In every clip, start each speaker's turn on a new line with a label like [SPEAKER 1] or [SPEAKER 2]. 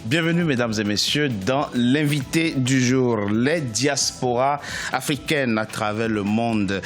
[SPEAKER 1] Bienvenue, mesdames et messieurs, dans l'invité du jour. Les diasporas africaines à travers le monde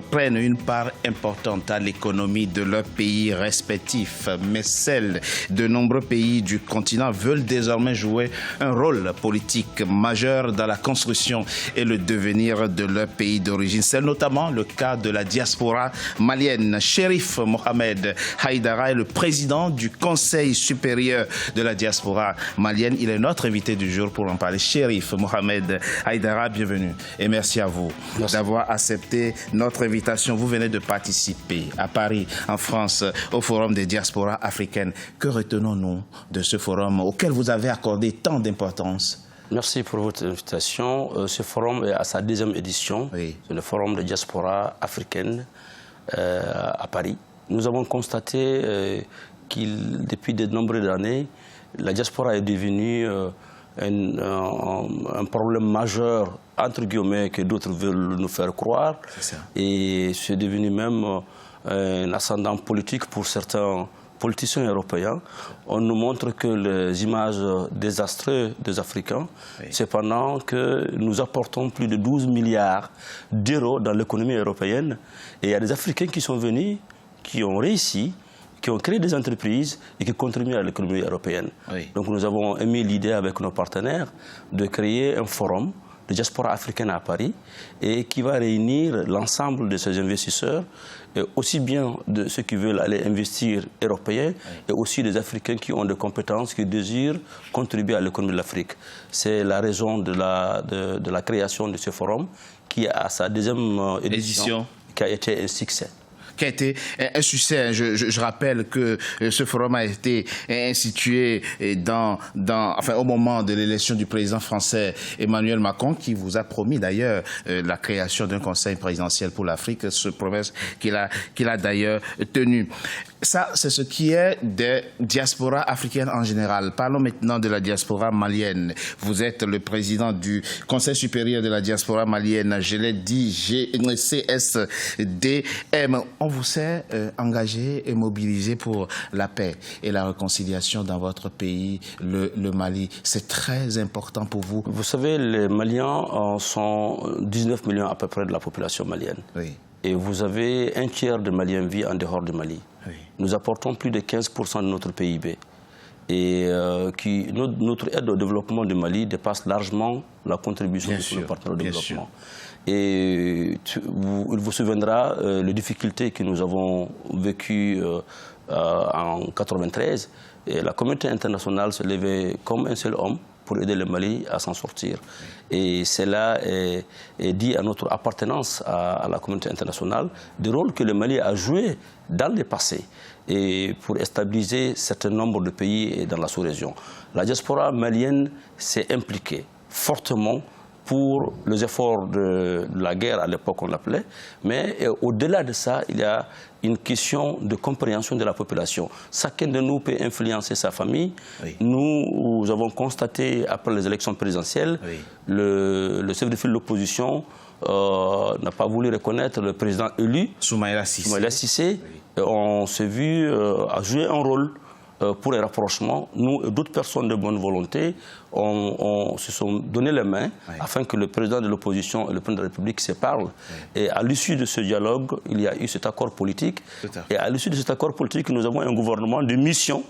[SPEAKER 1] prennent une part importante à l'économie de leurs pays respectifs. Mais celles de nombreux pays du continent veulent désormais jouer un rôle politique majeur dans la construction et le devenir de leur pays d'origine. C'est notamment le cas de la diaspora malienne. Chérif Mohamed Haïdara est le président du Conseil supérieur de la diaspora malienne. Il est notre invité du jour pour en parler. Chérif Mohamed Haïdara, bienvenue et merci à vous d'avoir accepté notre invitation. Vous venez de participer à Paris, en France, au Forum des diasporas africaines. Que retenons-nous de ce forum auquel vous avez accordé tant d'importance?
[SPEAKER 2] Merci pour votre invitation. Ce forum est à sa deuxième édition. Oui. C'est le Forum des diasporas africaines à Paris. Nous avons constaté depuis de nombreuses années, la diaspora est devenue un problème majeur, entre guillemets, que d'autres veulent nous faire croire. Et c'est devenu même un ascendant politique pour certains politiciens européens. On nous montre que les images désastreuses des Africains, c'est pendant que nous apportons plus de 12 milliards d'euros dans l'économie européenne. Et il y a des Africains qui sont venus, qui ont réussi, qui ont créé des entreprises et qui contribuent à l'économie européenne. Donc nous avons émis l'idée avec nos partenaires de créer un forum de diaspora africaine à Paris et qui va réunir l'ensemble de ces investisseurs, et aussi bien de ceux qui veulent aller investir européens et aussi des Africains qui ont des compétences, qui désirent contribuer à l'économie de l'Afrique. C'est la raison de la création de ce forum qui a sa deuxième édition qui a été un succès.
[SPEAKER 1] Qui a été un succès. Je rappelle que ce forum a été institué au moment de l'élection du président français Emmanuel Macron, qui vous a promis d'ailleurs la création d'un conseil présidentiel pour l'Afrique, ce promesse qu'il a d'ailleurs tenu. Ça, c'est ce qui est des diasporas africaines en général. Parlons maintenant de la diaspora malienne. Vous êtes le président du Conseil supérieur de la diaspora malienne. Je l'ai dit, CSDM. On vous sait engagé et mobilisé pour la paix et la réconciliation dans votre pays, le Mali. C'est très important pour vous.
[SPEAKER 2] Vous savez, les Maliens sont 19 millions à peu près de la population malienne. Oui. Et vous avez un tiers de Maliens vivent en dehors du Mali. Oui. Nous apportons plus de 15% de notre PIB. Et notre aide au développement du Mali dépasse largement la contribution de nos partenaires au développement. Et il vous souviendra les difficultés que nous avons vécues en 1993. Et la communauté internationale se levait comme un seul homme pour aider le Mali à s'en sortir. Et cela est dit à notre appartenance à la communauté internationale, du rôle que le Mali a joué dans le passé et pour stabiliser un certain nombre de pays dans la sous-région. La diaspora malienne s'est impliquée fortement pour les efforts de la guerre, à l'époque on l'appelait, mais au-delà de ça, il y a une question de compréhension de la population. Chacun de nous peut influencer sa famille. Oui. Nous avons constaté, après les élections présidentielles, le chef de file de l'opposition n'a pas voulu reconnaître le président élu,
[SPEAKER 1] Soumaïla Cissé.
[SPEAKER 2] Oui. On s'est vu à jouer un rôle pour les rapprochements. Nous et d'autres personnes de bonne volonté se sont donné les mains afin que le président de l'opposition et le président de la République se parlent. Et à l'issue de ce dialogue, il y a eu cet accord politique. Et à l'issue de cet accord politique, nous avons un gouvernement de mission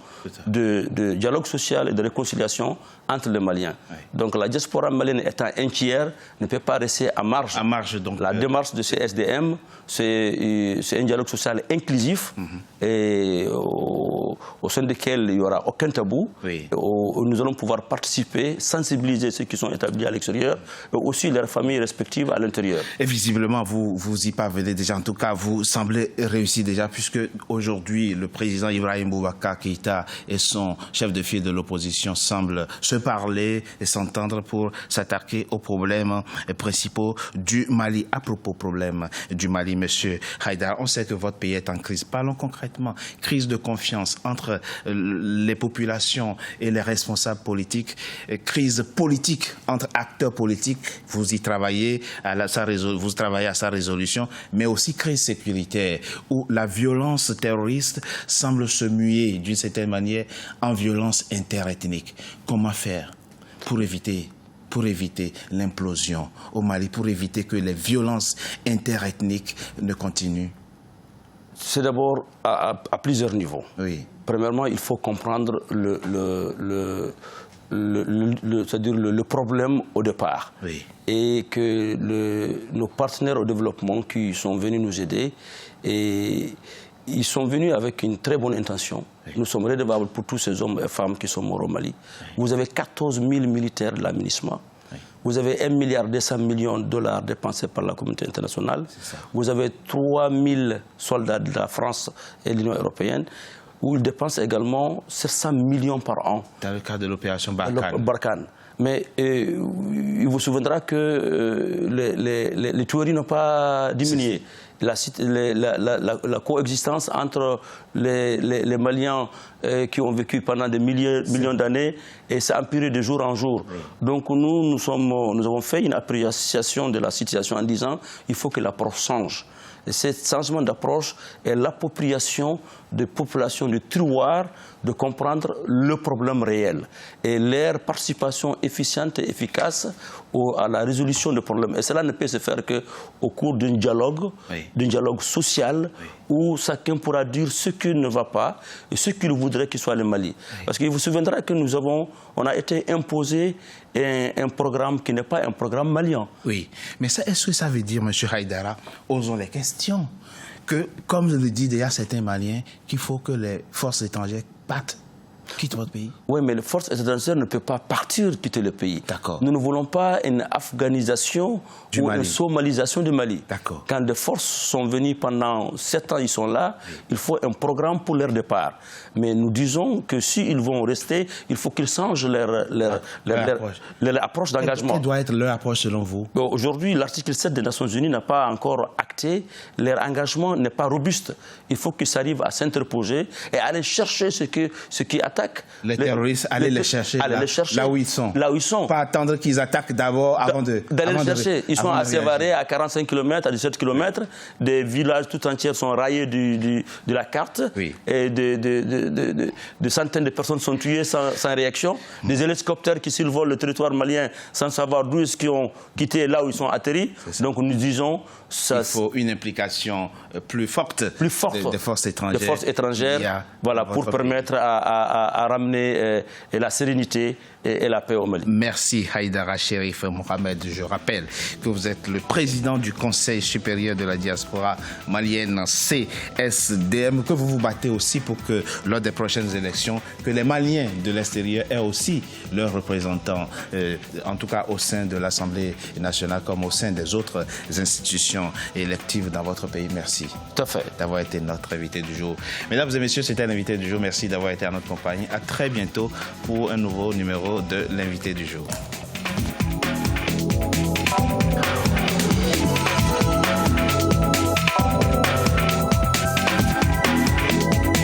[SPEAKER 2] de dialogue social et de réconciliation entre les Maliens. Donc la diaspora malienne étant un tiers ne peut pas rester à marge.
[SPEAKER 1] Donc,
[SPEAKER 2] la démarche de CSDM, c'est un dialogue social inclusif et au sein duquel il n'y aura aucun tabou. Où nous allons pouvoir participer, sensibiliser ceux qui sont établis à l'extérieur et aussi leurs familles respectives à l'intérieur.
[SPEAKER 1] Et visiblement, vous y parvenez déjà. En tout cas, vous semblez réussir déjà, puisque aujourd'hui, le président Ibrahim Boubacar Keïta et son chef de file de l'opposition semblent se parler et s'entendre pour s'attaquer aux problèmes principaux du Mali. À propos problèmes du Mali, monsieur Haïdara, on sait que votre pays est en crise. Parlons concrètement. Crise de confiance entre les populations et les responsables politiques, crise politique entre acteurs politiques, vous y travaillez à sa résolution, mais aussi crise sécuritaire, où la violence terroriste semble se muer d'une certaine manière en violence interethnique. Comment faire pour éviter l'implosion au Mali, pour éviter que les violences interethniques ne continuent?
[SPEAKER 2] C'est d'abord à plusieurs niveaux.
[SPEAKER 1] Oui.
[SPEAKER 2] Premièrement, il faut comprendre le problème au départ.
[SPEAKER 1] Oui.
[SPEAKER 2] Et que nos partenaires au développement qui sont venus nous aider, et ils sont venus avec une très bonne intention. Oui. Nous sommes redevables pour tous ces hommes et femmes qui sont morts au Mali. Oui. Vous avez 14 000 militaires de l'administration. Oui. Vous avez 1,2 milliard de dollars dépensés par la communauté internationale. Vous avez 3 000 soldats de la France et de l'Union européenne, où ils dépensent également 700 millions par an.
[SPEAKER 1] Dans le cadre de l'opération Barkhane.
[SPEAKER 2] Mais il vous souviendra que les tueries n'ont pas diminué. La coexistence entre les Maliens qui ont vécu pendant des millions d'années, et ça a empiré de jour en jour. Oui. Donc nous avons fait une appréciation de la situation en disant qu'il faut que l'approche change. Et ce changement d'approche est l'appropriation des populations du terroir de comprendre le problème réel et leur participation efficiente et efficace à la résolution des problèmes. Et cela ne peut se faire qu'au cours d'un dialogue, social, oui, où chacun pourra dire ce qui ne va pas et ce qu'il voudrait qu'il soit le Mali. Oui. Parce qu'il vous souviendra que on a été imposé un programme qui n'est pas un programme malien.
[SPEAKER 1] Oui, mais est-ce que ça veut dire, M. Haïdara, osons les questions, que, comme le dit déjà certains Maliens, qu'il faut que les forces étrangères quittent votre pays?
[SPEAKER 2] Oui, mais les forces étrangères ne peuvent pas partir, quitter le pays.
[SPEAKER 1] D'accord.
[SPEAKER 2] Nous ne voulons pas une afghanisation ou une somalisation du Mali.
[SPEAKER 1] D'accord.
[SPEAKER 2] Quand des forces sont venues pendant 7 ans, ils sont là, oui, il faut un programme pour leur départ. Mais nous disons que s'ils vont rester, il faut qu'ils changent leur approche d'engagement.
[SPEAKER 1] Quelle doit être leur approche selon vous?
[SPEAKER 2] Aujourd'hui, l'article 7 des Nations Unies n'a pas encore acté. Leur engagement n'est pas robuste. Il faut qu'ils arrivent à s'interposer et à aller chercher ce qui attaque.
[SPEAKER 1] Les terroristes, aller les chercher là où ils sont.
[SPEAKER 2] Là où ils sont.
[SPEAKER 1] Pas attendre qu'ils attaquent d'abord avant de...
[SPEAKER 2] D'aller les chercher. Ils sont à Sévaré, à 45 km, à 17 km. Des villages tout entiers sont raillés de la carte.
[SPEAKER 1] Oui.
[SPEAKER 2] Et des centaines de personnes sont tuées sans réaction. Des hélicoptères qui survolent le territoire malien sans savoir d'où est-ce qu'ils ont quitté, là où ils sont atterris. Donc nous disons...
[SPEAKER 1] Il faut une implication plus forte des forces étrangères.
[SPEAKER 2] Des forces étrangères, voilà, pour permettre à ramener la sérénité et la paix au Mali.
[SPEAKER 1] Merci Haïdara Cherif Mohamed. Je rappelle que vous êtes le président du Conseil supérieur de la diaspora malienne CSDM, que vous vous battez aussi pour que lors des prochaines élections, que les Maliens de l'extérieur aient aussi leurs représentants, en tout cas au sein de l'Assemblée nationale comme au sein des autres institutions électives dans votre pays. Merci.
[SPEAKER 2] Tout à fait.
[SPEAKER 1] D'avoir été notre invité du jour. Mesdames et messieurs, c'était l'invité du jour. Merci d'avoir été à notre compagnie. À très bientôt pour un nouveau numéro de l'invité du jour.